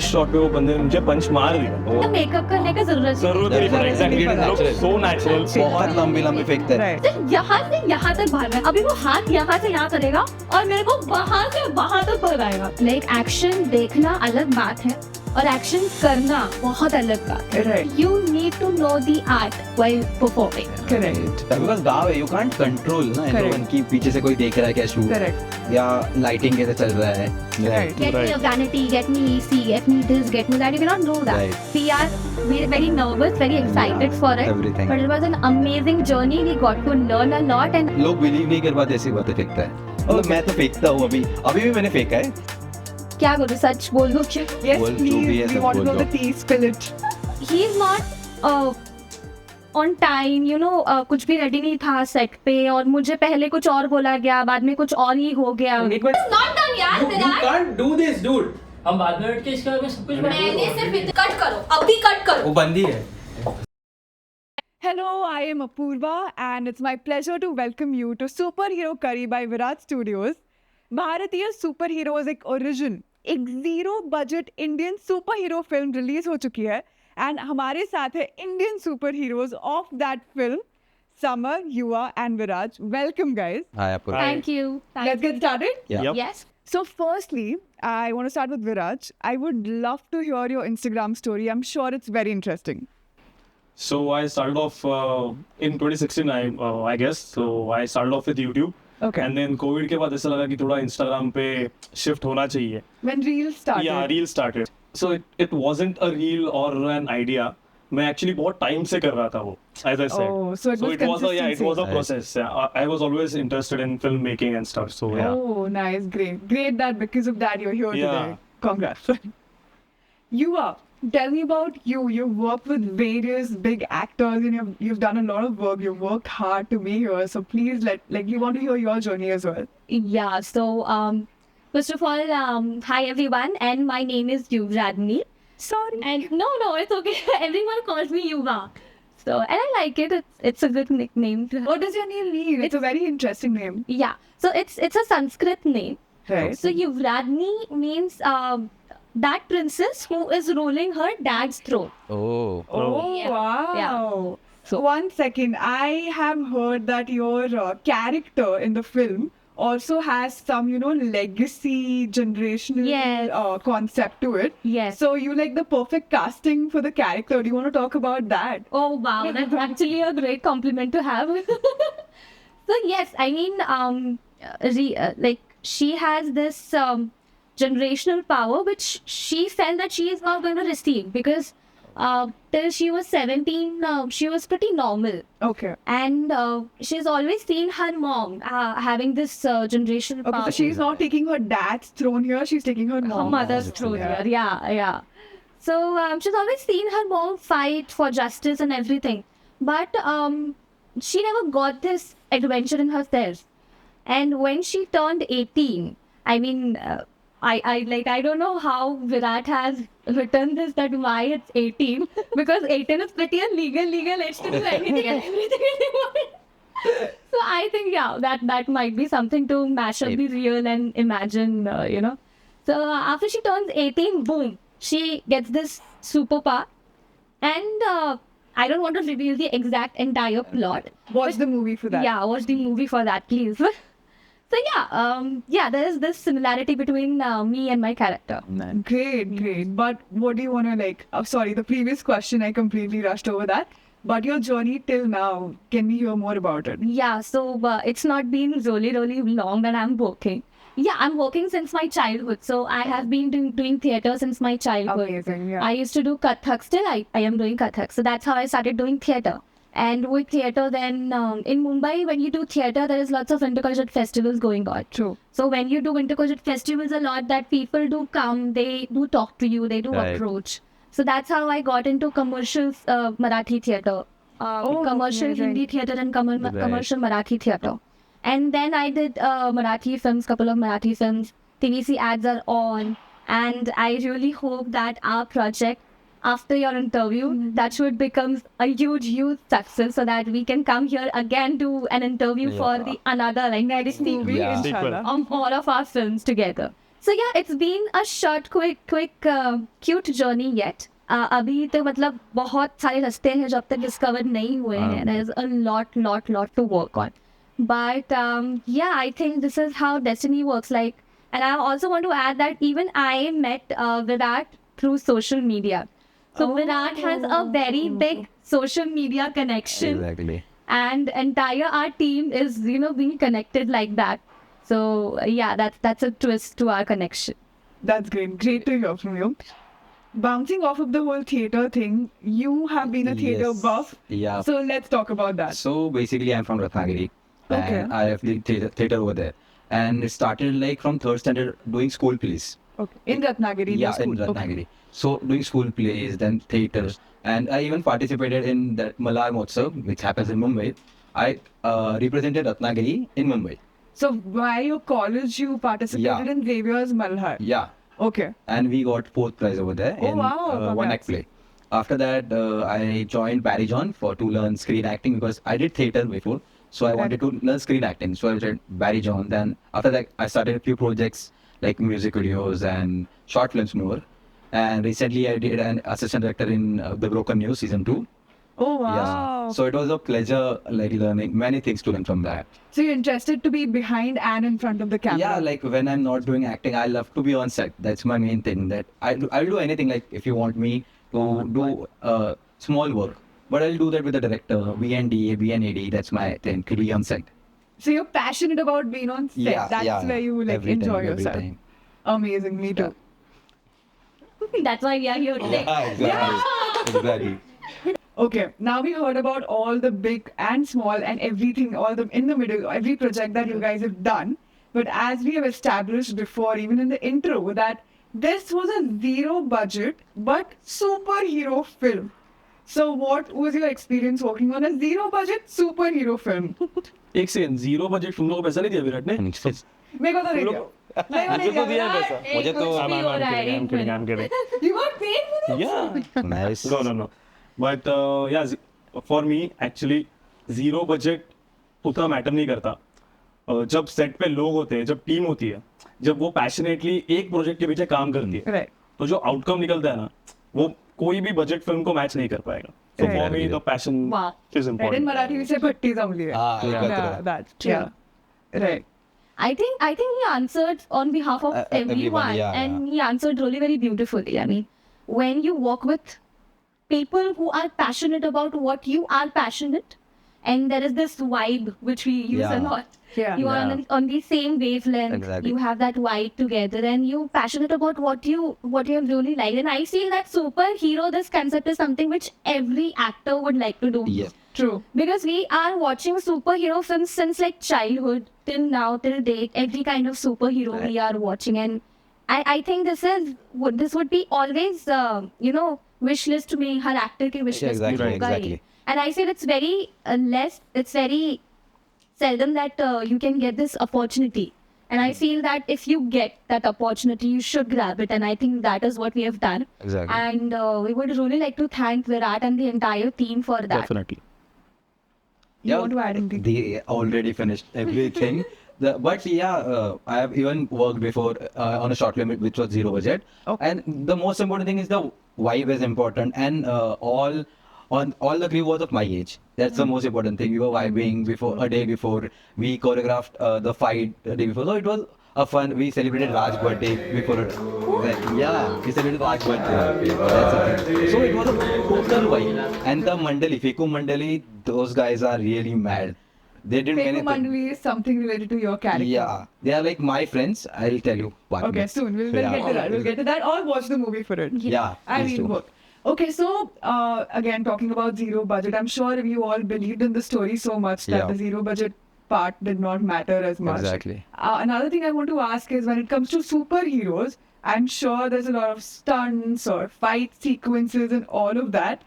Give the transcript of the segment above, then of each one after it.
Shot पे वो बंदे ने मुझे पंच मार दिया। तो मेकअप करने का जरूरत नहीं पड़ा। Exactly look so natural. बहुत लंबी फेंकते हैं। सिर्फ यहाँ से यहाँ तक भागना है। अभी वो हाथ यहाँ से यहाँ करेगा और मेरे को वहाँ से वहाँ तक भगाएगा। लाइक एक्शन देखना अलग बात है और एक्शन करना बहुत अलग बात है। You need to know the art while performing. Because गाँव है, यू कांट कंट्रोल ना लोगों की पीछे से कोई देख रहा है क्या शूट या लाइटिंग कैसे चल रहा है। Get me a vanity, get me AC, get me this, get me that. You cannot know that. Right. We are very nervous, very excited for it. Everything. But it was an amazing journey. We got to learn a lot and लोग believe नहीं कर पाते ऐसी बातें फेंकता है। मतलब मैं तो फेंकता हूँ अभी भी मैंने फेंका है। क्या करूँ, सच बोल दूँ क्या? Yes, बोल, जो भी है please. We सब want to बोल know the दो। tea, spill it. He is not on time, you know, कुछ भी रेडी नहीं था सेट पे और मुझे पहले कुछ और बोला गया, बाद में कुछ और ही हो गया। It's not done यार, Virat. can't do this, dude. हम बाद में बैठ के इसके बारे में सब कुछ मैंने सिर्फ कट करो, अभी कट करो। वो बंदी है। Hello, I am Apurva and it's my pleasure to welcome you to Superhero Curry by Virat Studios. भारतीय सुपर हीरोज एक ओरिजिन, एक zero budget Indian super hero film release हो चुकी है एंड हमारे साथ है Indian super heroes of that film summer, युवा एंड विराज. Welcome guys. हाँ Apoorva. Thank you. Let's get started. Yeah. Yes. So firstly, I want to start with Viraj. I would love to hear your Instagram story. I'm sure it's very interesting. So I started off in 2016, I guess. So I started off with YouTube. Okay. And then COVID के बाद ऐसा लगा कि थोड़ा Instagram पे shift होना चाहिए. When Reels started. Yeah, reel started. So it wasn't a reel or an idea. मैं actually बहुत time से कर रहा था वो, as I said. Oh, so it was it was a consistency. process. Yeah, I was always interested in filmmaking and stuff. So yeah. Oh, nice, great that because of that you're here Yeah. today. Congrats. Yuva, tell me about you. You've worked with various big actors and you've done a lot of work. You've worked hard to be here. So please we want to hear your journey as well. Yeah, so first of all, hi everyone, and my name is Yuvradni. Sorry. And no, it's okay. Everyone calls me Yuva. So, and I like it. It's a good nickname. What does your name mean? It's a very interesting name. Yeah. So it's a Sanskrit name. Right. So Yuvradni means that princess who is ruling her dad's throne. Oh. Oh, Yeah. wow. Yeah. So one second, I have heard that your character in the film also has some, legacy generational Yes. concept to it. Yes. So you like the perfect casting for the character. Do you want to talk about that? Oh wow, that's actually a great compliment to have. So yes, I mean, like she has this generational power which she felt that she is not going to receive because till she was 17, she was pretty normal. Okay. And she's always seen her mom having this generational Okay, power. so she's not taking her dad's throne here, she's taking her Her mom's. mother's throne Yeah. here. Yeah. So she's always seen her mom fight for justice and everything. But she never got this adventure in herself. And when she turned 18, I mean, I don't know how Virat has written this, that why it's 18. Because 18 is pretty legal age to do anything and everything in the world. So I think, yeah, that might be something to mash up the real and imagine, So after she turns 18, boom, she gets this superpower. And I don't want to reveal the exact entire plot. Watch the movie for that. Yeah, watch the movie for that, please. So yeah, there is this similarity between me and my character. Great. But what do you want to sorry, the previous question, I completely rushed over that. But your journey till now, can we hear more about it? Yeah, so it's not been really long that I'm working. Yeah, I'm working since my childhood. So I have been doing theatre since my childhood. Amazing, yeah. I used to do Kathak. Still, I am doing Kathak. So that's how I started doing theatre. And with theatre, then in Mumbai, when you do theatre, there is lots of intercollegiate festivals going on. True. So when you do intercollegiate festivals a lot, that people do come, they do talk to you, they do Right. approach. So that's how I got into commercial Marathi theatre. Commercial amazing. Hindi theatre and Right. commercial Marathi theatre. And then I did Marathi films, couple of Marathi films. TVC ads are on. And I really hope that our project, after your interview, that should become a huge success so that we can come here again do an interview for the another next movie Movie, Yeah. inshallah. on all of our films together. So yeah, it's been a short, quick, cute journey yet. अभी तो मतलब बहुत सारे रास्ते हैं जो अब तक discover नहीं हुए हैं. There's a lot to work on. But yeah, I think this is how destiny works. Like, and I also want to add that even I met Virat through social media. So Virat has a very big social media connection. Exactly. And entire our team is being connected like that. So yeah, that's a twist to our connection. That's great to hear from you. Bouncing off of the whole theatre thing, you have been a theatre Yes. buff. Yeah. So let's talk about that. So basically, I'm from Ratnagiri, Okay. and I have the theatre over there, and it started like from third standard doing school plays. Okay. In Ratnagiri, the Yeah, school. in Ratnagiri. So doing school plays, then theatres, and I even participated in that Malar Motsav, which happens in Mumbai. I represented Ratnagiri in Mumbai. So while your college, you participated Yeah. in Xavier's Malhar. Yeah, Okay. and we got fourth prize over there Oh, in wow, one act congrats. play. After that, I joined Barry John to learn screen acting because I did theatre before, so I wanted to learn screen acting. So I joined Barry John. Then after that, I started a few projects like music videos and short films more. And recently, I did an assistant director in The Broken News season 2. Oh wow. Yeah. So it was a pleasure, like learning many things to learn from that. So you're interested to be behind and in front of the camera. Yeah, like when I'm not doing acting, I love to be on set. That's my main thing. That I'll do anything. Like if you want me to do small work, but I'll do that with the director, VND, VNAD. That's my thing to be on set. So you're passionate about being on set. Yeah, That's yeah, where you like every enjoy time, every yourself. time. Amazing. Me too. That's why we are here today. Exactly. Okay, now we heard about all the big and small and everything, all the in the middle, every project that you guys have done. But as we have established before, even in the intro, that this was a zero budget but superhero film. So what was your experience working on a zero budget superhero film? एक second, zero budget तुम लोगों को पैसा नहीं दिया विराट ने? मेरे को तो नहीं दिया। मेरे को नहीं मुझे तो दिया है दिया। पैसा। मुझे तो कुछ भी हो रहा है, एक minute. I'm kidding. You got paid for this? Yeah. Nice. No. But yeah, for me actually zero budget उतना मैटर नहीं करता. जब सेट पे लोग होते हैं, जब टीम होती है, जब वो पैशनेटली एक प्रोजेक्ट के पीछे काम करती है, Right. तो जो आउटकम निकलता है ना, वो कोई भी बजट फिल्म को मैच नहीं कर पाएगा. So for Right. me the passion Wow. is Right, in important. Marathi we say भट्टी जमली है. Ah, Yeah, that's True. yeah. Right. I think he answered on behalf of Everyone, everyone, yeah, and he answered really very beautifully. I mean, when you work with people who are passionate about what you are passionate, and there is this vibe which we use a Yeah. lot. Yeah. You are on the same wavelength. Exactly. You have that vibe together, and you're passionate about what you really like. And I feel that superhero, this concept is something which every actor would like to do. Yes. True. Because we are watching superhero films since like childhood till now, till date. Every kind of superhero we are watching, and I think this would be always wish list to me. Her actor ki wish Yeah, list exactly, mein hoga hi. exactly. And I feel it's very it's very seldom that you can get this opportunity. And I feel that if you get that opportunity, you should grab it. And I think that is what we have done. Exactly. And we would really like to thank Virat and the entire team for that. Definitely. You want to add anything? They already finished everything. But yeah, I have even worked before on a short film which was zero budget. Okay. And the most important thing is the vibe is important, and all the crew was of my age. That's the most important thing. We were vibing before a day before. We choreographed the fight a day before. So it was a fun. We celebrated Raj's birthday before. Yeah, we celebrated Raj's birthday. That's the thing. So it was a total vibe. And the Mandali, Feku Mandali, those guys are really mad. They did Feku many things. Mandali is something related to your character. Yeah, they are like my friends. I'll tell you. one Okay, minute. soon. We'll Yeah. get to that. We'll get to that. Or watch the movie for it. Yeah, I please mean, do. both. Okay, so again, talking about zero budget, I'm sure you all believed in the story so much that Yeah. the zero budget part did not matter as much. Exactly. Another thing I want to ask is when it comes to superheroes, I'm sure there's a lot of stunts or fight sequences and all of that.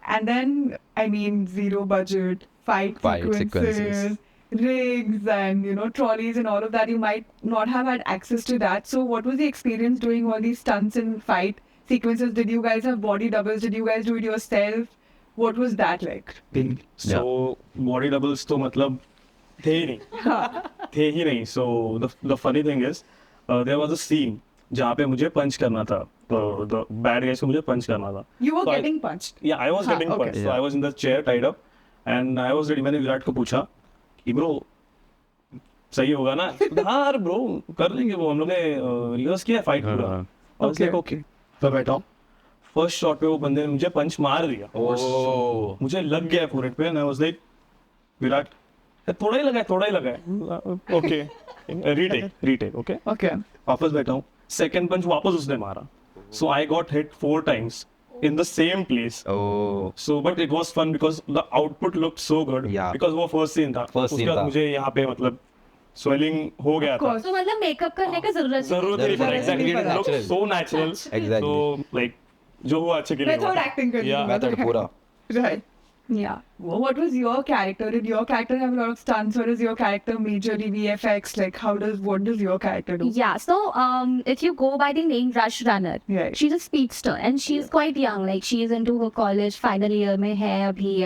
And then, I mean, zero budget, fight sequences, rigs and, trolleys and all of that. You might not have had access to that. So what was the experience doing all these stunts and fight sequences? Did you guys have body doubles? Did you guys do it yourself? What was that like? So body doubles तो मतलब थे ही नहीं. So the funny thing is, there was a scene जहाँ पे मुझे पंच करना था, the bad guys को मुझे पंच करना था. You were So I- getting punched. Yeah, I was हाँ, getting okay. punched. So I was in the chair tied up and I was ready. मैंने विराट को पूछा कि ब्रो सही होगा ना? हाँ यार ब्रो कर लेंगे वो, हम लोग ने रिहर्स किया फाइट पूरा. Okay. ओके तो बैठा हूँ. फर्स्ट शॉट पे वो बंदे ने मुझे पंच मार दिया. Oh. मुझे लग गया फोरहेड पे. आई वाज लाइक विराट थोड़ा ही लगा है. Okay retake okay. Okay. वापस बैठा हूँ. सेकंड पंच वापस उसने मारा. So I got hit 4 times in the same place. Oh. So but it was fun because the output looked so good. Yeah. Because वो first scene था. First उसके scene बाद था. मुझे यहाँ पे मतलब swelling हो गया था. course. तो मतलब मेकअप करने की जरूरत नहीं. जरूरत नहीं पड़ा. Exactly. It looked Natural. so natural. Exactly. So like जो हुआ अच्छे के लिए Method हुआ. acting करनी Yeah. है. Method पूरा. Right. Yeah. What was your character? Did your character have a lot of stunts, or is your character majorly VFX? Like, what does your character do? Yeah, so if you go by the name Rush Runner, Right. she's a speedster and she's quite young. Like she's into her college final year mein hai abhi,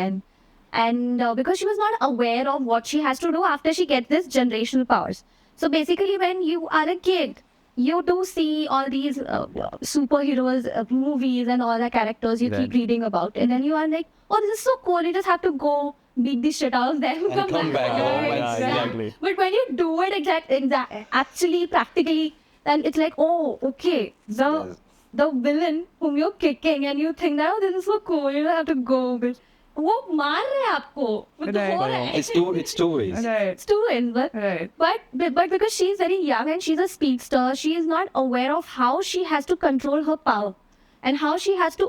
and because she was not aware of what she has to do after she gets this generational powers. So basically, when you are a kid, you do see all these superheroes movies and all the characters you keep Right. reading about, and then you are like, oh, this is so cool. You just have to go beat the shit out of them And come back. Oh, Right. yeah, exactly. But when you do it actually practically, then it's like, oh, okay, Yes. the villain whom you're kicking and you think that, oh, this is so cool, you don't have to go. But वो मार रहे हैं आपको with the Right. whole It's two ways. Right. it's too in, but Right. but because she's very young and she's a speedster, she is not aware of how she has to control her power and how she has to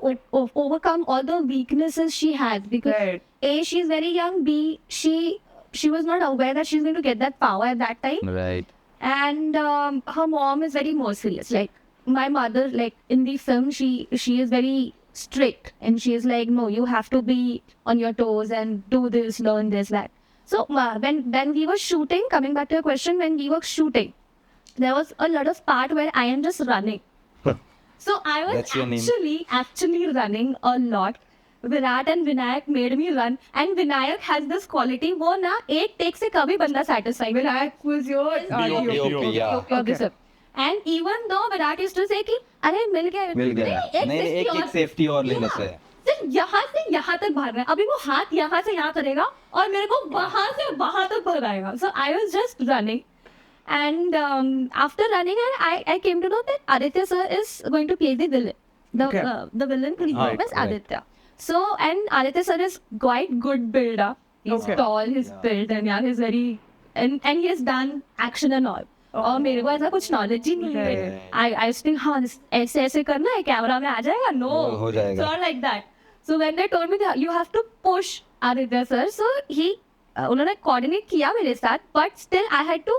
overcome all the weaknesses she has, because Right. A, she's very young, B, she was not aware that she's going to get that power at that time. Right. And her mom is very merciless. Like my mother, like in the film, she is very strict and she is like, no, you have to be on your toes and do this, learn this, that. So when we were shooting, coming back to your question, when we were shooting, there was a lot of part where I am just running. So I was That's your name. actually running a lot. Virat and Vinayak made me run, and Vinayak has this quality. वो ना एक take से कभी बंदा satisfied. Vinayak was your DOP, yeah. Okay. And even though Virat used to say कि अरे मिल गया मिल गया. नहीं एक एक सेफ्टी और ले लेते हैं. सिर्फ यहाँ से यहाँ तक भागना है. अभी वो हाथ यहाँ से यहाँ करेगा और मेरे को वहाँ से वहाँ तक भगाएगा. So I was just running, and after running, I came to know that Aditya sir is going to play the villain. Okay. The villain his name is right. Aditya. So and Aditya sir is quite good builder. He's Okay. tall, he's built, and yeah, he's very and he has done action and all. और मेरे को ऐसा कुछ knowledge ही नहीं है. I was thinking, हाँ ऐसे ऐसे करना है, कैमरा में आ जाएगा. No, हो जाएगा. it's not like that. So when they told me that you have to push Aditya sir, so he उन्होंने coordinate किया मेरे साथ, but still I had to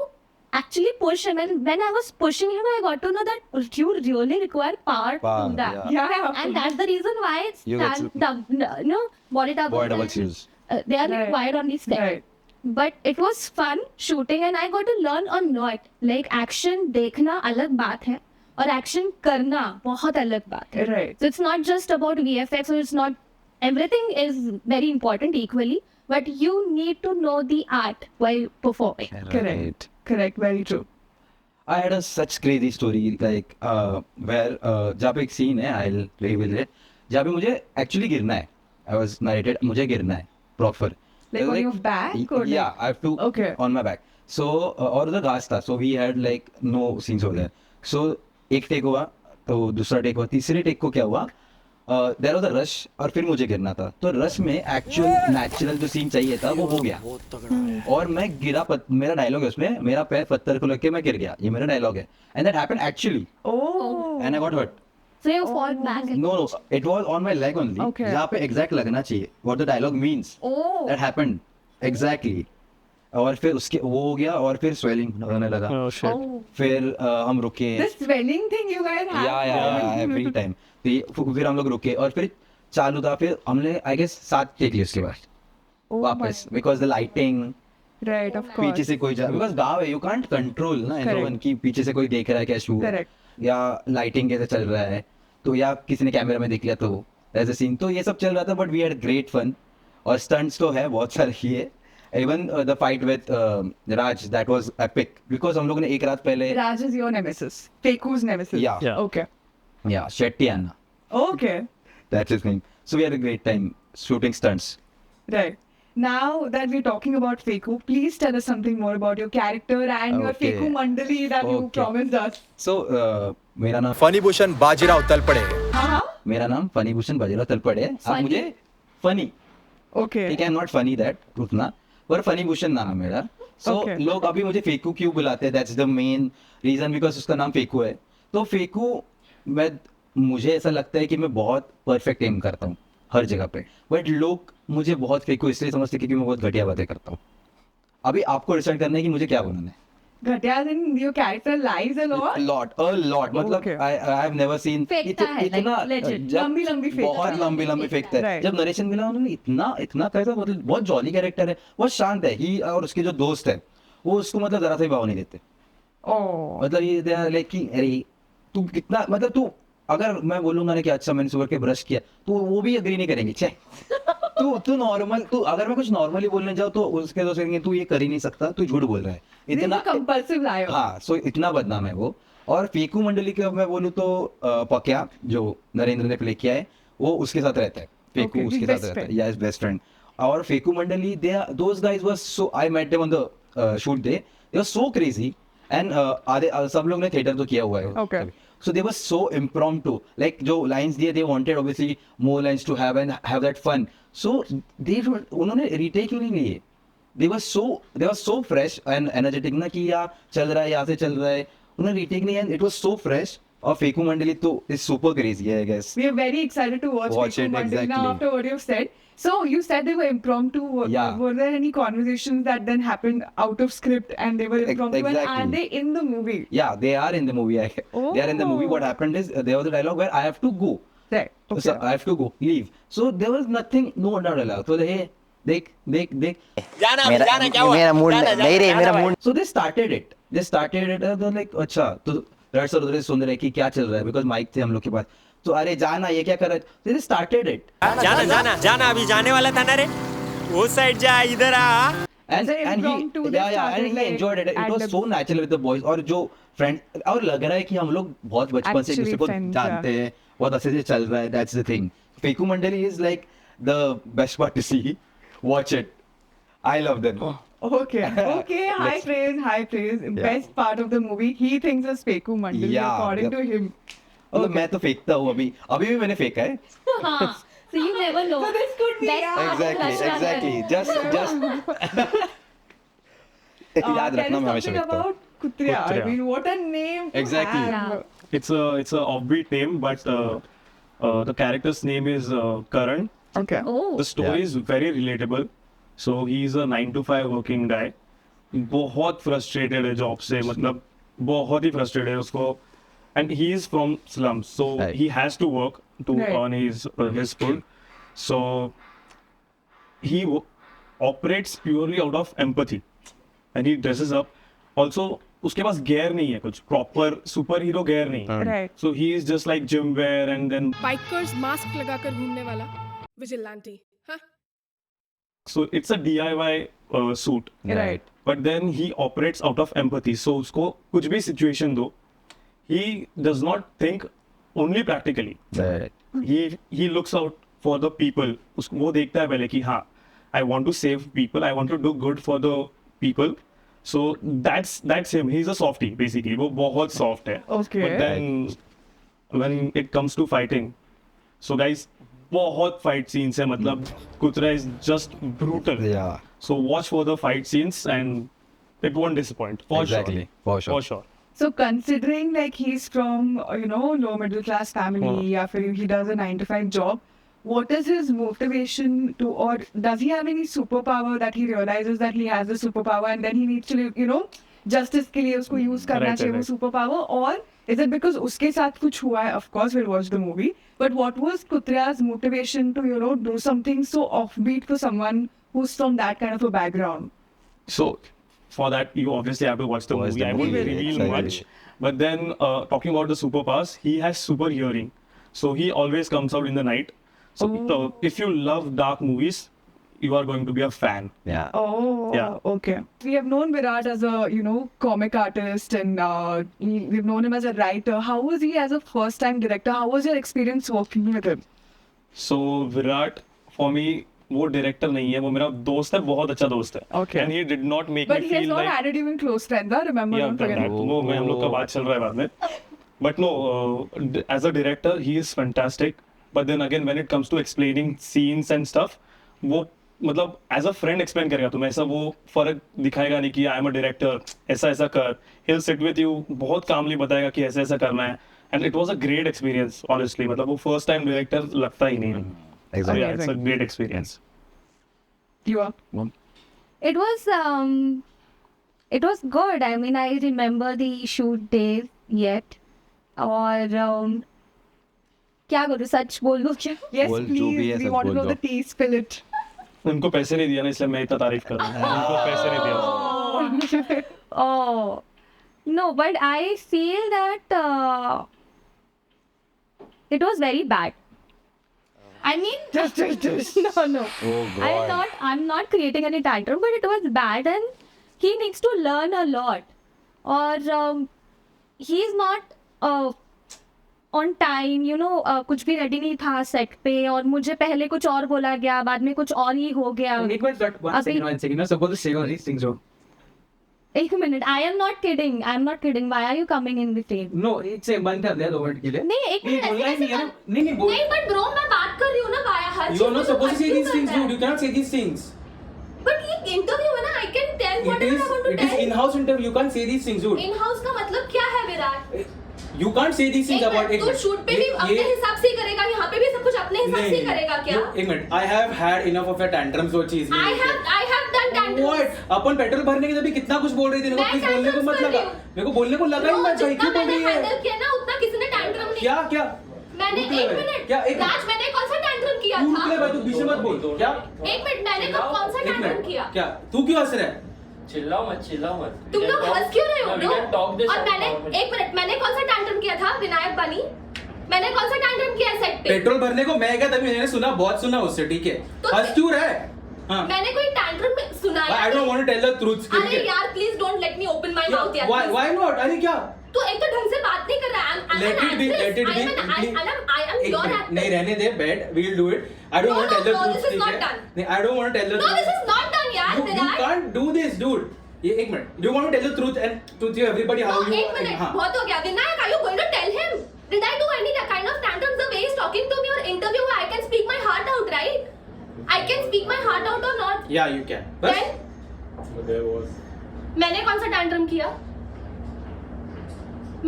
actually push him, and when I was pushing him, I got to know that you really require power to Power, do that. Yeah. And that's the reason why it's You get body double shoes. they are Right. required on these set. Right. But it was fun shooting, and I got to learn a lot. Like action देखना अलग बात है और action करना बहुत अलग बात है. Right. So it's not just about VFX, or it's not, everything is very important equally, but you need to know the art while performing. Correct. Correct. Very true. I had a such crazy story like where जहाँ पे एक scene है, I'll reveal it, जहाँ पे मुझे actually गिरना है. I was narrated, मुझे गिरना है proper. Like on your back or like- Yeah, I have to Okay. on my back. So और उधर घास था, so we had like no scenes over there. So एक take हुआ, तो दूसरा take हुआ, तीसरे take को क्या हुआ? There was a rush और फिर मुझे गिरना था. तो rush में actual natural जो scene चाहिए था वो हो गया. और मैं गिरा मेरा डायलॉग है उसमें, मेरा पैर पत्थर को लग के मैं गिर गया. ये मेरा डायलॉग है. And that happened actually. Oh. And I got hurt. So you fall back. No, it was on my leg only. Okay. जहाँ पे exact लगना चाहिए. What the dialogue means. Oh. That happened exactly. और फिर उसके वो हो गया और फिर swelling होने लगा. Oh shit. Oh. फिर हम रुके. This swelling thing you guys have. Yeah, every time. फिर हम लोग रुके और फिर चालू था. फिर हमने I guess 7 टेक लिए उसके बाद. Oh वापस because the lighting. Right, of course. पीछे से कोई जा because गाँव है, you can't control ना Correct. everyone की पीछे से कोई देख रहा है क्या शूट Correct. या लाइटिंग कैसे चल रहा है तो या किसी ने कैमरा में देख लिया तो ऐसे सीन तो ये सब चल रहा था but we had great fun और स्टंट्स तो है बहुत सारे किए Even the fight with Raj, that was epic because हम लोग ने एक रात पहले Raj is your nemesis. Feku's nemesis. Yeah. Yeah. Okay. Shetty Anna, Okay. that's his name. So we had a great time shooting stunts. Right. Now that we're talking about Feku, please tell us something more about your character and your Okay. Feku Mandali that you Okay. promised us. So मेरा नाम funny Bhushan Bajirao Talpade हाँ. मेरा नाम funny Bhushan Bajirao Talpade है. आप Funny? मुझे funny Okay. ठीक है, नॉट फनी दैट उतना, पर फनी भूषण नाम है मेरा. सो Okay. लोग अभी मुझे फेकू क्यों बुलाते हैं, that's the main reason, because उसका नाम फेकू है. तो फेकू मुझे ऐसा लगता है कि मैं बहुत परफेक्ट एम करता हूँ हर जगह पे, बट लोग मुझे बहुत फेकू इसलिए समझते हैं क्योंकि मैं बहुत घटिया बातें करता हूँ. अभी आपको डिसाइड करना है कि मुझे क्या बनाना है. Ghatia, then your character lies a lot. a lot मतलब Okay. I have never seen फेंकता है, like legit. लंबी-लंबी फेंकता बहुत है. लंबी फेंकता है. Right. जब नरेशन मिला उन्होंने इतना कैसा, मतलब बहुत जॉली कैरेक्टर है, बहुत शांत है. ही और उसके जो दोस्त है वो उसको मतलब जरा सा भी भाव नहीं देते. Oh. मतलब ये they are like कि अरे तू कितना, मतलब तू अगर मैं बोलूंगा ना कि अच्छा मैंने सुबह के ब्रश किया तो वो भी अग्री नहीं करेंगे. छे तू नॉर्मल, तू अगर मैं कुछ नॉर्मली बोलने जाऊँ तो उसके दोस्त कहेंगे तू ये कर ही नहीं सकता, तू झूठ बोल रहा है. This is a compulsive liar. हाँ, सो इतना बदनाम है वो. और फेकू मंडली के अब मैं बोलूँ तो पक्या जो नरेंद्र ने प्ले किया है वो उसके साथ रहता है. फेकू Okay, उसके his साथ best रहता है, friend. या बेस्ट फ्रेंड. और Feku Mandali those guys was so, I met them on the shoot day, they were so crazy. And आधे सब लोग ने थिएटर तो किया हुआ है. Okay. So they were so impromptu. Like जो lines दिए, they wanted obviously more lines to have and have that fun. So उन्होंने retake क्यों नहीं लिए? They were so fresh and energetic ना कि यहाँ चल रहा है, यहाँ से चल रहा है. उन्होंने retake नहीं, and it was so fresh. और फेकू मंडली तो is super crazy, I guess. We are very excited to watch Watch Feku it, Mandali now exactly. after what you've said. So you said they were impromptu. Yeah. Were there any conversations that then happened out of script and they were impromptu? And exactly. are they in the movie? Yeah, they are in the movie. They are in the movie. What Oh. happened is there was a dialogue where I have to go. Right. Okay. So I have to go, leave. So there was nothing, no dialogue. So hey, देख. मेरा mood नहीं रे, मेरा mood. So they started it. तो like अच्छा तो रट sir उधर सुन रहे कि क्या चल रहा है, because माइक थे हम लोग के पास. तो अरे जाना, ये क्या कर रहे. So they started it. जाना अभी जाने वाला था ना रे, वो साइड जा, इधर आ. And So impromptu, they and started he like enjoyed it. It at was the- so natural with the boys. और जो friend, और लग रहा है कि हम लोग बहुत बचपन से एक दूसरे Actually को friends, जानते हैं, बहुत अच्छे से चल रहा है. That's the thing. फेकू मंडली is like the best part to see. Watch it. I love them. Okay. High praise. Best part of the movie. He thinks it's Feku Mandali Yeah, according yep. to him. मतलब मैं तो फेंकता हूँ अभी भी मैंने फेंका है. हाँ. So you never know. So this could be, Best yeah. part of Exactly. Rashtrakuta. Just याद Tell रखना us मैं हमेशा something फेंकता हूँ. about Kutria. I Kutria. mean, what a name to Exactly. have. It's a offbeat name, but the character's name is Karan. Okay. Oh. The story is very relatable. So he's a 9 to 5 working guy. बहुत frustrated है job से, मतलब बहुत ही frustrated है उसको. And he is from slums, so Right. he has to work to Right. earn his food. So he operates purely out of empathy, and he dresses up. Also, उसके पास gear नहीं है, कुछ proper superhero gear नहीं है. Right. So he is just like gym wear, and then bikers mask लगाकर घूमने वाला vigilante. हाँ. so it's a DIY suit. Right. But then he operates out of empathy. So उसको कुछ भी situation दो, he does not think only practically. He looks out for the people. वो देखता है पहले कि हाँ, I want to save people. I want to do good for the people. So that's him. He's a softie basically. वो बहुत soft है. Okay. But then when it comes to fighting, so guys, बहुत fight scenes है. मतलब Kutra is just brutal. Yeah. So watch for the fight scenes and it won't disappoint. For Exactly. sure. For sure. For sure. So considering like he's from low middle class family, या फिर he does a 9 to 5 job, what is his motivation to, or does he have any superpower that he realizes that he has the superpower and then he needs to justice के लिए उसको use करना Right, चाहिए वो right. superpower, or is it because उसके साथ कुछ हुआ है? Of course we'll watch the movie, but what was Kutriya's motivation to do something so offbeat for someone who's from that kind of a background? So for that, you obviously have to watch the Watch movie. the I won't movie, reveal exactly. much. But then talking about the superpowers, he has super hearing. So he always comes out in the night. So if you love dark movies, you are going to be a fan. Yeah. Oh, Yeah. okay. We have known Virat as a, comic artist, and we've known him as a writer. How was he as a first-time director? How was your experience working with him? So Virat, for me, वो director नहीं है, वो मेरा दोस्त है, बहुत अच्छा दोस्त है. Okay. And he did not make But me he has feel not like. added even close friends. I remember. Yeah, don't forget. that. वो मैं हम लोग का बात चल रहा है बाद में. But no, as a director, he is fantastic. But then again, when it comes to explaining scenes and stuff, वो मतलब as a friend explain करेगा तुम्हें, ऐसा वो फर्क दिखाएगा नहीं कि I am a director, ऐसा ऐसा कर. He'll sit with you, बहुत calmly बताएगा कि ऐसा ऐसा करना है. And it was a great experience, honestly. मतलब वो first time director लगता ही नहीं है. So Exactly. yeah, it's a Amazing. great experience. You are. It was good. I mean, I remember the shoot days yet. और क्या करूँ, सच बोल दूँ क्या? Yes, बोल, जो भी please. है We सब want to बोल know दो। the tea spirit. उनको पैसे नहीं दिया ना, इसलिए मैं इतना तारीफ कर रहा हूँ. उनको पैसे नहीं दिया. Oh, no, but I feel that it was very bad. I mean, no. Oh God. I'm not creating any tantrum, but it was bad, and he needs to learn a lot. Or he's not on time, कुछ भी ready नहीं था set पे, और मुझे पहले कुछ और बोला गया, बाद में कुछ और ही हो गया. One second. You're supposed to say all these things, bro. एक minute, I am not kidding. Why are you coming in between? No, it's a बंद कर दिया 2 मिनट के लिए. नहीं, एक मिनट बोलना ही ऐसे नहीं है कैसे ना. नहीं बोल. नहीं, but bro, मैं बात कर रही हूँ ना, बाया हर You are चीज़ not में supposed to say क्यों these things, करता है? dude. You cannot say these things. But ये interview है ना, I can tell It whatever I want to is tell. in-house interview. You can't say these things, dude. In-house का मतलब क्या है Virat? You can't say these things एक about. Minute, तू shoot पे भी अपने हिसाब से ही करेगा, यहाँ पे भी सब कुछ अपने हिसाब से ही करेगा क्या? एक minute. I have had enough of your tantrums और चीज. I have done tantrums. What? Upon petrol भरने के जब भी कितना कुछ बोल रही थी, मैं प्लीज बोलने को tantrums मत कर लगा. रही हूँ. मेरे को बोलने को लगा ही मत भाई. जितना क्यों बोल मैंने रही है? handle किया ना, उतना किसी ने tantrum नहीं. क्या? मैंने रुक ले एक भाई. मिनट. क्या? एक राज, मैंने कौन सा tantrum किया तू था? रुक ले भाई. तू बीच में मत बोल. क्या? एक मिनट, मैंने कौन सा एक tantrum मिनट. किया? क्या? तू क्यों हंस रहा है? चिल्लाओ मत. तुम लोग हंस क्यों रहे हो We bro? can talk this और out मैंने normally. एक मिनट, मैंने कौन सा tantrum किया था? विनायक बनी. मैंने कौन सा tantrum किया सेट पे? पेट्रोल भरने को मैं क्या तभी मैंने सुना, बहुत सुना उससे. ठीक है. तो हंस क्यों रहा है? हाँ. मैंने कोई tantrum सुनाया? I don't want to tell the truth. अरे यार, please don't let me open my mouth यार. Why not? अरे क्या? तू एक तो ढंग से बात नहीं कर रहा है. Let it be. I am your नहीं actress. रहने दे. Bed. We'll do it. I don't No, want to tell the no, truth. this is ठीक not है? done. नहीं, I don't want to tell the No, truth. this is not done यार. You Virat. can't do this, dude. ये एक minute. Do you want to tell the truth and to everybody how No, you? एक minute, हाँ. बहुत हो गया. Vinayak, are you going to tell him? Did I do any kind of tantrums the way he's talking to me or interview? I can speak my heart out, right? I can speak my heart out or not? Yeah, you can. बस. Then? मैंने कौन सा tantrum किया?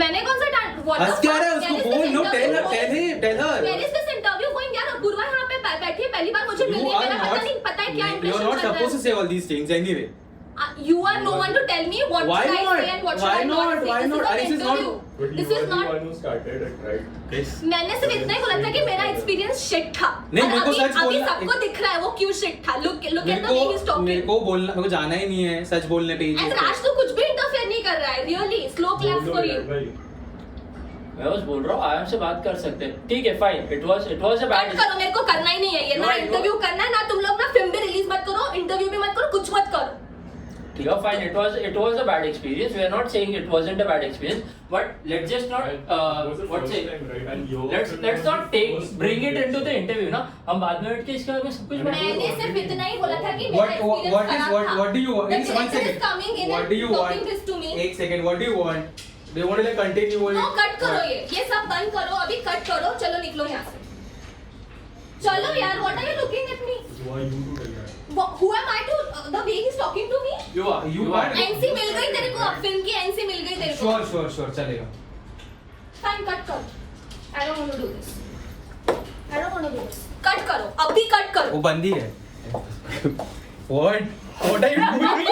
मैंने कौन सा tantrum? What हंस the क्या fuck? रहा है उसको? Where is बोल. this No, interview tell her. Where is this interview going यार? अपूर्वा यहाँ पे बैठी है, पहली बार मुझे मिल You रही है. are मेरा not. पता है क्या You're impression not बन रहा supposed to है. say all these things anyway. You are no one to tell me what Why should I not? say and what Why should I not not? say. Why This not? is an This is not- interview. This is not. मैंने सिर्फ इतना ही बोला था कि मेरा experience shit था. नहीं, और मेरे को अभी सच अभी बोलना- सबको दिख रहा है वो क्यों शिट था. Look at the way he's मेरे talking. को बोलना, मेरे को जाना ही नहीं है सच बोलने पे. And राज तू कुछ भी इंटरफेयर नहीं कर रहा है. Really, slow claps for you. मैं बस बोल रहा हूँ आराम से बात कर सकते हैं. ठीक है, fine. It was a bad. Cut करो, मेरे को करना ही नहीं है ये. ना इंटरव्यू करना है, ना तुम लोग ना फिल्म भी रिलीज मत करो, इंटरव्यू भी मत करो, कुछ मत करो. ठीक है, fine. It was a bad experience. We are not saying it wasn't a bad experience, but let's just not what say let's not bring it into the interview ना. हम बाद में बैठ के इसके बारे में सब कुछ मैंने सिर्फ इतना ही बोला था कि मेरा What एक्सपीरियंस खराब था. what do you want? The One director is second. coming in What do and you talking want? this to me. एक second. What do you want? Do you want to like continue? No, cut करो ये सब बंद करो, अभी cut करो. चलो निकलो यहाँ से. चलो यार, what are you looking at me? Who am I to the way he's talking to me? You are. NC मिल गई तेरे को, अब फिल्म की NC मिल गई तेरे को. Sure. चलेगा. Fine, cut करो. I don't want to do this. I don't want to do this. Cut करो, अभी कट करो. वो बंदी है. What are you doing?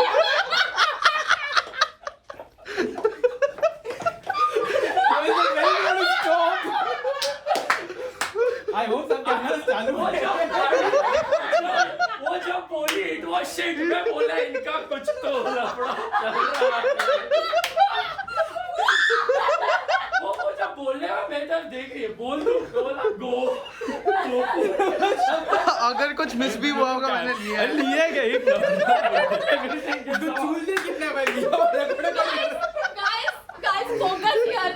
I hope सब कैमरा चालू है. वो जब बोली इट वाज शिट, मैं बोला इनका कुछ तो लफड़ा चल रहा है. वो जब बोलने में मैं तब देख रही है, बोल दूं, बोला गो. अगर कुछ मिस भी हुआ होगा मैंने लिया है। लिए गए तू चूल ले कितने बार लिया Guys, focus here.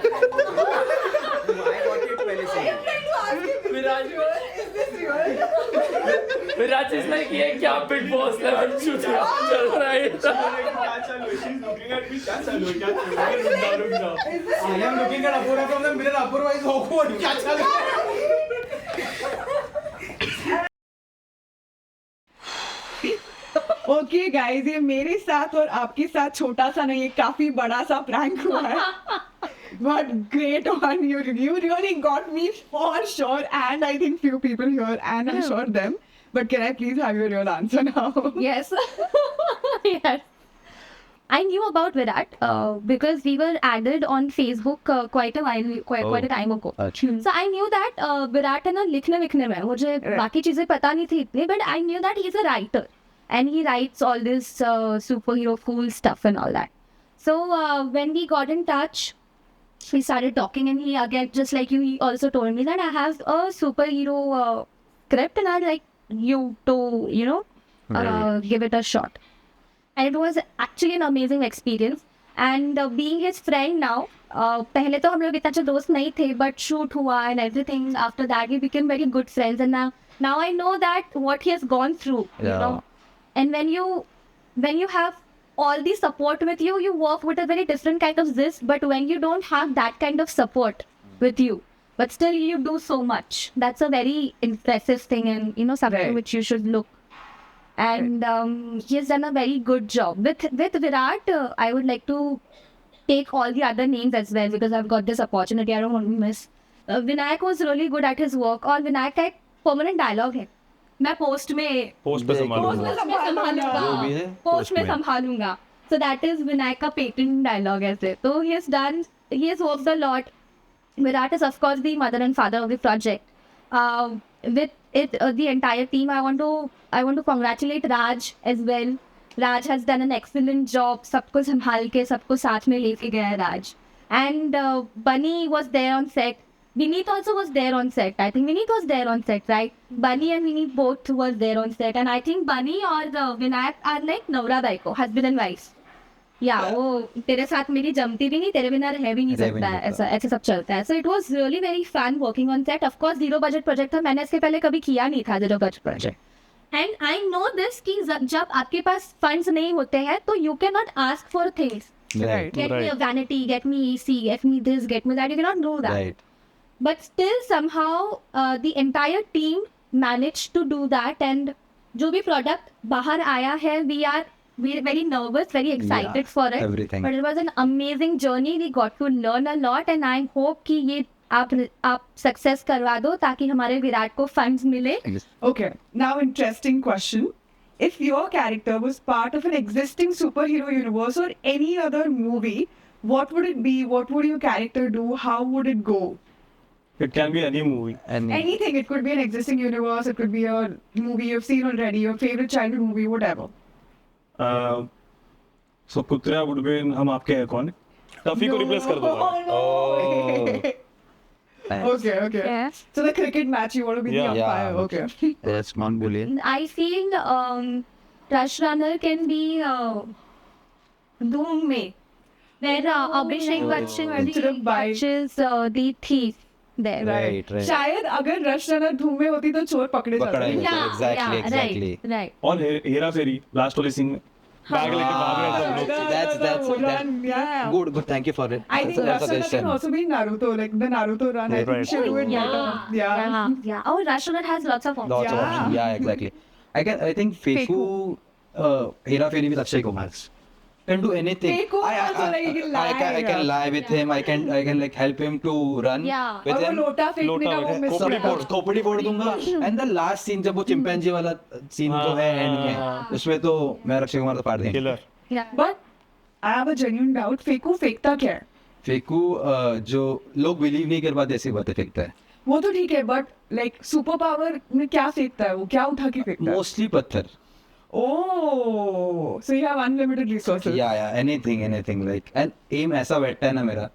Viraj is like ये क्या बिग बॉस लेवल शूट चल रहा है I am looking at Apurva from the mirror. Apurva is awkward. क्या चल रहा है? ओके गाइस, ये मेरे साथ और आपके साथ छोटा सा नहीं, ये काफी बड़ा सा प्रैंक हुआ है. But great on you. You really got me for sure, and I think few people here, and I'm sure them. But can I please have your real answer now? Yes. Yes. I knew about Virat because we were added on Facebook quite a while, quite a time ago. अच्छा. So I knew that Virat है ना लिखने में मुझे बाकी चीजें पता नहीं थी इतनी, but I knew that he's a writer and he writes all this superhero cool stuff and all that. So when we got in touch, we started talking, and he again, just like you, he also told me that I have a superhero script and I'd like you to, you know, give it a shot. And it was actually an amazing experience. And being his friend now, पहले तो हम लोग इतना अच्छे दोस्त नहीं थे, but shoot हुआ and everything. After that, we became very good friends. And now I know that what he has gone through, you Yeah. know. And when you have all the support with you, you work with a very different kind of this. But when you don't have that kind of support with you, but still you do so much, that's a very impressive thing, and you know, something Right. which you should look. And he has done a very good job. With Virat, I would like to take all the other names as well because I've got this opportunity. I don't want to miss. Vinayak was really good at his work. और Vinayak का एक permanent dialogue है. मैं post में post पे संभालूंगा संभालूंगा. जो भी है, पोस्ट में post में. संभालूंगा. So that is Vinayak का patent dialogue ऐसे. So he has worked a lot. Virat is of course the mother and father of the project. With it, the entire team, I want to congratulate Raj as well. Raj has done an excellent job. सबको संभाल के सबको साथ में लेके गया है Raj. And Bunny was there on set. Vineet also was there on set. I think Vineet was there on set, right? Bunny and Vineet both was there on set. And I think Bunny or Vinayak are like Navra Baiko, husband and wife. Yeah, वो तेरे साथ मेरी जमती भी नहीं, तेरे बिना रह भी नहीं रह भी सकता नहीं है, सकता. ऐसे सब चलता है. So it was really very fun working on set. Of course, zero budget project था, मैंने इसके पहले कभी किया नहीं था zero budget project. And I know this कि जब आपके पास funds नहीं होते हैं, तो you cannot ask for things. Right. Get me a vanity, get me AC, get me this, get me that. You cannot do that. Right. But still somehow the entire team managed to do that, and जो भी product बाहर आया है, we're very nervous, very excited Yeah, for it. everything. But it was an amazing journey. We got to learn a lot, and I hope कि ये आप success करवा दो ताकि हमारे विराट को funds मिले. Okay, now interesting question. If your character was part of an existing superhero universe or any other movie, what would it be? What would your character do? How would it go? It can be any movie. Anything. It could be an existing universe. It could be a movie you've seen already, your favorite childhood movie, whatever. So पुत्रिया would be हम आपके हैं कौन? Tuffy को replace कर दूंगा. Okay. Yeah. So the cricket match, you want to be the Yeah. umpire. Yeah, Okay. That's not bullying. I feel Rush Runner can be Doom में, where Abhishek Instead of Bachchan by- catches the thief there. Right. शायद अगर rush runner धूम में होती तो चोर पकड़े पकड़ा जाते. जाता. Exactly. Right. और हेरा फेरी लास्ट वाले सीन में बैग लेके भाग रहे हैं सब लोग. That's Yeah. good. Thank you for it. I think That's a Rush Runner can suggestion. also be Naruto, like the Naruto run. I think Right. you should do it Yeah. better. Yeah. Yeah. Oh, Rush Runner has lots of options. Lots of Yeah. options. Yeah, exactly. I think Feku, Hera Fairy with Akshay Kumar can do anything. Feku also, like, he can lie, I can lie with him. I can like help him to run Yeah. with और वो him. लोटा फेंकने का वो miss खोपड़ी किया. खोपड़ी फोड़ दूंगा. And the last scene जब वो चिंपैंजी वाला scene तो है end में, उसमें तो मैं अक्षय कुमार तो फाड़ देंगे. Killer. Yeah. But I have a genuine doubt. फेकू फेंकता क्या है? फेकू जो लोग बिलीव नहीं कर पाते ऐसी बातें फेंकता है. वो तो ठीक है, but like सुपर पावर में क्या फेंकता है वो? क्या उठा के फेंकता है? Mostly पत्थर. Oh, so you have unlimited resources. Yeah, anything like. And aim ऐसा बैठता है ना मेरा.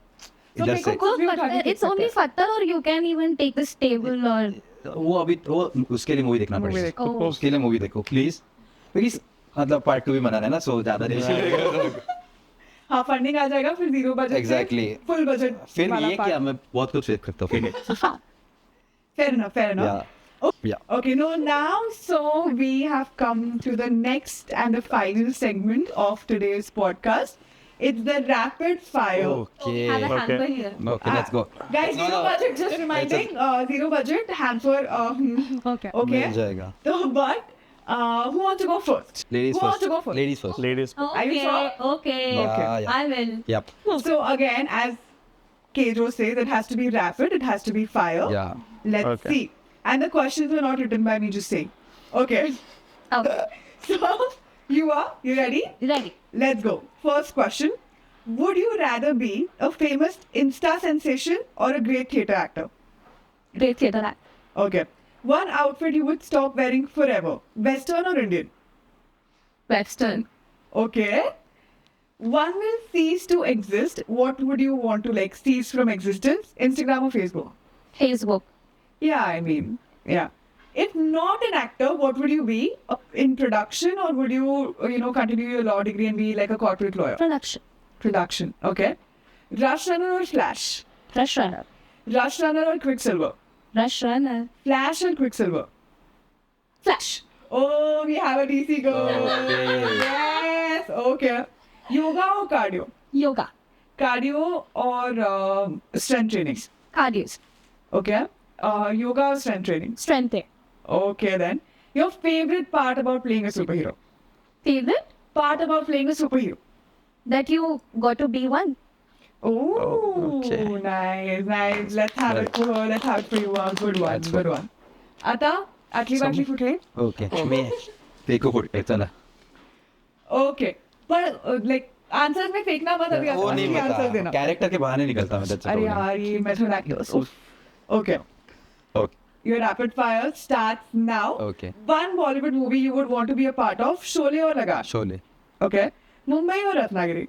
So इधर फेकू से. कुछ भी उठा के फेंक It's only सकता है. Fattar, or you can even take this table or वो अभी वो उसके लिए मूवी देखना पड़ेगा देखो। Oh. उसके लिए मूवी देखो प्लीज प्लीज मतलब पार्ट 2 भी बनाना है ना सो ज्यादा देर हाँ फंडिंग आ जाएगा फिर 0 बजट Exactly. फुल बजट फिर ये क्या मैं बहुत कुछ देख सकता हूँ fair enough Yeah. Okay, no, now so we have come to the next and the final segment of today's podcast. It's the rapid fire. Okay. Have a Okay. hamper here. Okay, let's go. Guys, zero budget, just reminding, zero budget, hamper. Okay. Okay. मिल जाएगा. So, but who wants to go first? Ladies Who wants to go first. first? Ladies first. Ladies. Are you Okay. sure? Okay. Yeah. I will. Yep. So again, as Kejo says, it has to be rapid, it has to be fire. Yeah. Let's Okay. see. And the questions were not written by me, just saying. Okay. Okay. So, you ready? Ready. Let's go. First question. Would you rather be a famous Insta sensation or a great theatre actor? Great theatre act. Okay. One outfit you would stop wearing forever. Western or Indian? Western. Okay. One will cease to exist. What would you want to like cease from existence? Instagram or Facebook? Facebook. Yeah, I mean, yeah. If not an actor, what would you be? In production, or would you, continue your law degree and be like a corporate lawyer? Production. Production, okay. Rush Runner or Flash? Rush Runner. Rush Runner or Quicksilver? Rush Runner. Flash or Quicksilver? Flash. Oh, we have a DC girl. Okay. Yes, okay. Yoga or cardio? Yoga. Cardio or strength training? Cardio. Okay. Yoga or strength training? Strength. Okay then. Your favorite part about playing a superhero? Favorite? Part about playing a superhero? That you got to be one. Oh, okay. nice. Let's have it for her. Let's have it for you. Good one. That's Good one. Ata, atli batli futle? Okay. मैं देखो foot चला. Okay. But like answer में फेंकना मत अभी वो नहीं answer पता. देना. कैरेक्टर के बाहर नहीं निकलता मैं that's the अरे problem. यार ये method actors. Okay. Okay. Your rapid fire starts now. Okay. One Bollywood movie you would want to be a part of, Sholay or Lagan? Sholay. Okay. Mumbai or Ratnagiri?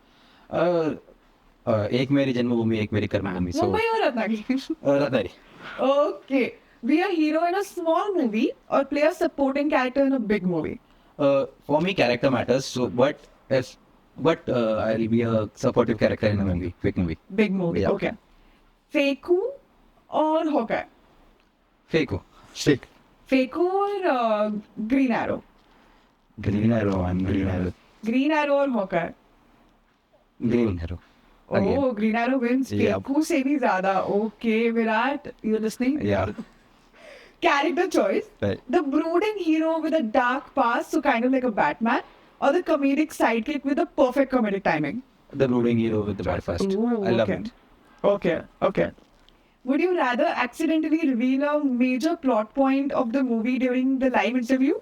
एक मेरी जन्मभूमि एक मेरी कर्मभूमि. So Mumbai or Ratnagiri? Ratnagiri. Okay. Be a hero in a small movie or play a supporting character in a big movie? For me character matters. So but I'll be a supportive character in a movie, quick movie. Big movie. Yeah. Okay. Faku or Hawkeye? Fake. Fake. Faku or Green Arrow? Green Arrow and Green Arrow. Green Arrow or Hawkeye? Green Arrow. Again. Oh, Green Arrow wins. Yeah. Faku se bhi zyada. Okay, Virat, you're listening? Yeah. Character choice. Right. The brooding hero with a dark past, so kind of like a Batman, or the comedic sidekick with a perfect comedic timing? The brooding hero with the bad past. Ooh, I love okay. it. Okay. Would you rather accidentally reveal a major plot point of the movie during the live interview,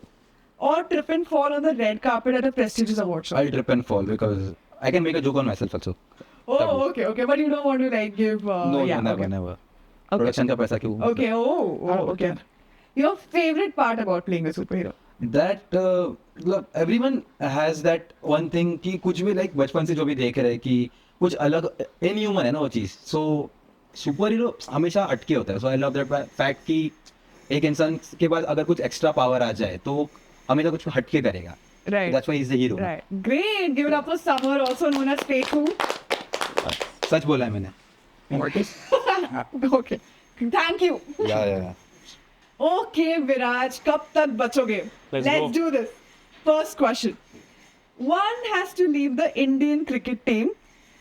or trip and fall on the red carpet at a prestigious award show? I'll trip and fall because I can make a joke on myself also. Oh, okay. But you don't want to like give. No, yeah, never, okay. never. Okay. Production का पैसा क्यों? Okay. Okay. Your favorite part about playing a superhero? That मतलब everyone has that one thing कि कुछ भी like बचपन से जो भी देख रहे हैं कि कुछ अलग inhuman है ना वो चीज. So सुपर हीरो हमेशा अटके होता है. So I love that fact कि एक इंसान के पास अगर कुछ एक्स्ट्रा पावर आ जाए तो हमेशा कुछ हटके करेगा. Right. That's why he's the hero. Right. Great. Give it up for Summer, also known as Faku. सच बोला है मैंने. Okay. Thank you. Yeah. Okay, Viraj, कब तक बचोगे? Let's Let's go. do this. First question. One has to leave the Indian cricket team,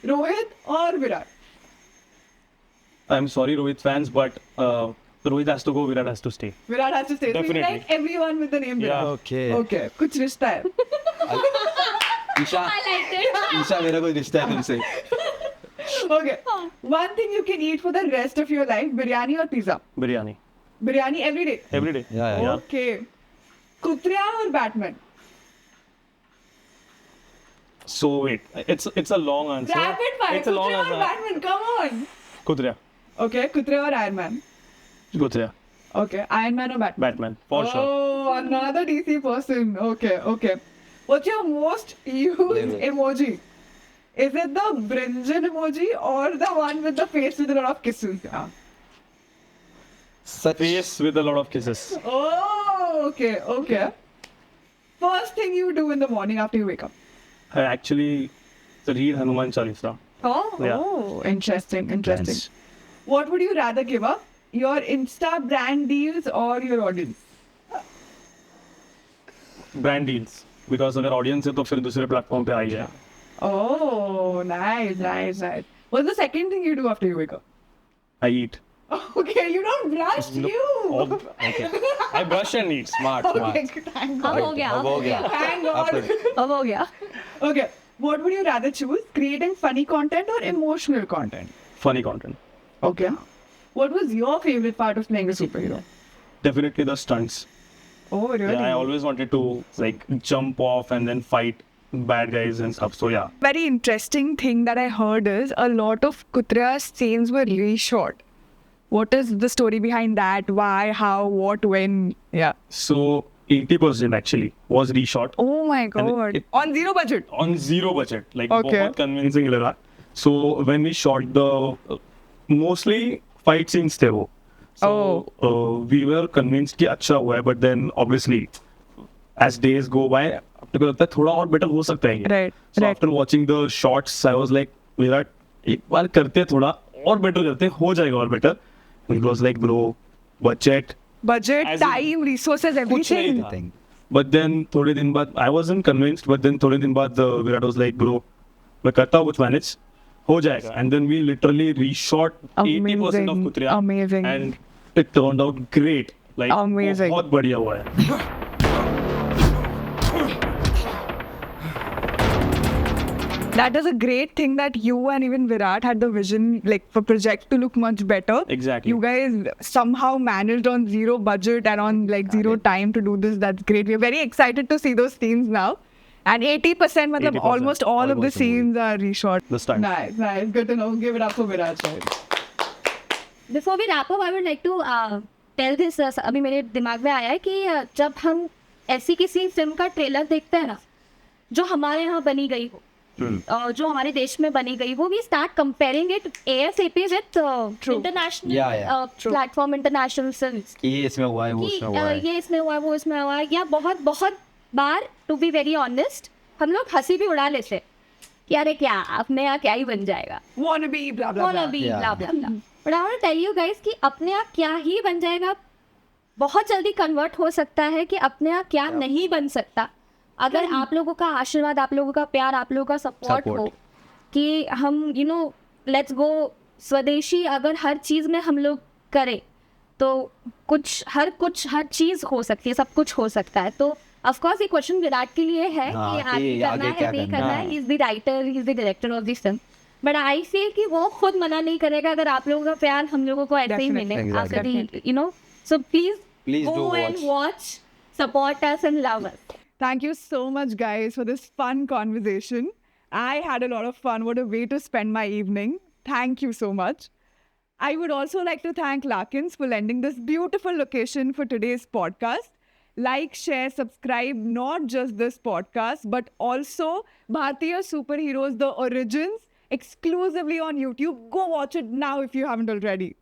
Rohit or Virat? I'm sorry, Rohit fans, but Rohit has to go, Virat has to stay. Virat has to stay. So you Definitely. like everyone with the name Virat? Yeah. Okay. Okay. कुछ रिश्ता है. Isha I liked it. Isha मेरा कोई रिश्ता है तुमसे. Okay. One thing you can eat for the rest of your life, biryani or pizza? Biryani. Biryani every day. Every day. Yeah. Okay. Kutriya or Batman? So wait, it's a long answer. Rapid fire. It's a long Kutriya or answer. Batman? Come on. Kutriya. Okay. Kutriya or Iron Man? Kutriya. Okay. Iron Man or Batman? Batman. For sure. Oh, another DC person. Okay. What's your most used emoji? Is it the brinjal emoji or the one with the face with a lot of kisses? Yeah. Face with a lot of kisses. Oh, okay. First thing you do in the morning after you wake up. I actually read Hanuman Chalisa. Oh, interesting. Nice. What would you rather give up? Your Insta brand deals or your audience? Brand deals. Because अगर audience है तो फिर दूसरे platform पे आ ही जाए. Oh, nice. What's the second thing you do after you wake up? I eat. Okay, you don't brush, you. Okay. I brush and eat. Smart. Okay, thank God. अब हो गया. Thank God. अब हो गया. Okay, what would you rather choose? Creating funny content or emotional content? Funny content. Okay. What was your favorite part of playing a superhero? Definitely the stunts. Oh, really? Yeah, I always wanted to like jump off and then fight bad guys and stuff. So yeah. Very interesting thing that I heard is a lot of Kutra's scenes were reshot. What is the story behind that? Why, how, what, when? Yeah. So 80% actually was reshot Oh my God. it- On zero budget. on zero budget. Like Okay. बहुत convincing लगा. So when we shot the mostly fight scenes थे वो. So we were convinced कि अच्छा हुआ है, but then obviously as days go by अपने को लगता है थोड़ा और better हो सकता है ये. Right, So right. after watching the shots, I was like, Virat एक बार करते हैं थोड़ा और better करते हैं, हो जाएगा और better. It was like bro, budget. Budget, As in- time, resources, कुछ नहीं everything. था. But then थोड़े दिन बाद I wasn't convinced, but then थोड़े दिन बाद विराट was like bro, मैं करता हूँ कुछ manage, हो जाएगा. And then we literally reshot 80% of Kutriya. Amazing. And it turned out great. Like Amazing. बहुत बढ़िया हुआ है. That is a great thing that you and even Virat had the vision like for project to look much better. Exactly. You guys somehow managed on zero budget and on like zero time to do this. That's great. We're very excited to see those scenes now. And 80%, matlab 80%, almost all of the almost the movie. scenes are reshot. The stunt. Nice. Good to know. Give it up for Virat. Before we wrap up, I would like to tell this. अभी मेरे दिमाग में आया है कि जब हम ऐसी किसी फिल्म का ट्रेलर देखते हैं ना, जो हमारे यहाँ बनी गई हो, जो हमारे देश में बनी गई हो, we start comparing it ASAP with international Yeah. platform, international films. ये इसमें हुआ है वो कि उसमें हुआ है. ये इसमें हुआ है, वो इसमें हुआ है, या बहुत बार टू बी वेरी ऑनेस्ट हम लोग हंसी भी उड़ा लेते कि अरे क्या अपने यहाँ क्या ही बन जाएगा, Wannabe, blah, blah, blah. wannabe, Yeah. blah blah blah. But I want to tell you guys कि अपने यहाँ क्या ही बन जाएगा बहुत जल्दी कन्वर्ट हो सकता है कि अपने यहाँ क्या नहीं बन सकता अगर आप लोगों का आशीर्वाद, आप लोगों का प्यार, आप लोगों का सपोर्ट हो कि हम लेट्स गो स्वदेशी. अगर हर चीज़ में हम लोग करें तो हर चीज़ हो सकती है, सब कुछ हो सकता है. तो ऑफ कोर्स ये क्वेश्चन विराट के लिए है कि आगे करना है, नहीं करना है. He is the writer, he is the director of this film. But I feel कि वो खुद मना नहीं करेगा अगर आप लोगों का प्यार हम लोगों को ऐसे ही मिले Definitely. After so please do go and watch. watch, support us and love us. Thank you so much, guys, for this fun conversation. I had a lot of fun. What a way to spend my evening. Thank you so much. I would also like to thank Larkins for lending this beautiful location for today's podcast. Like, share, subscribe, not just this podcast, but also Bharatiya Superheroes, The Origins, exclusively on YouTube. Go watch it now if you haven't already.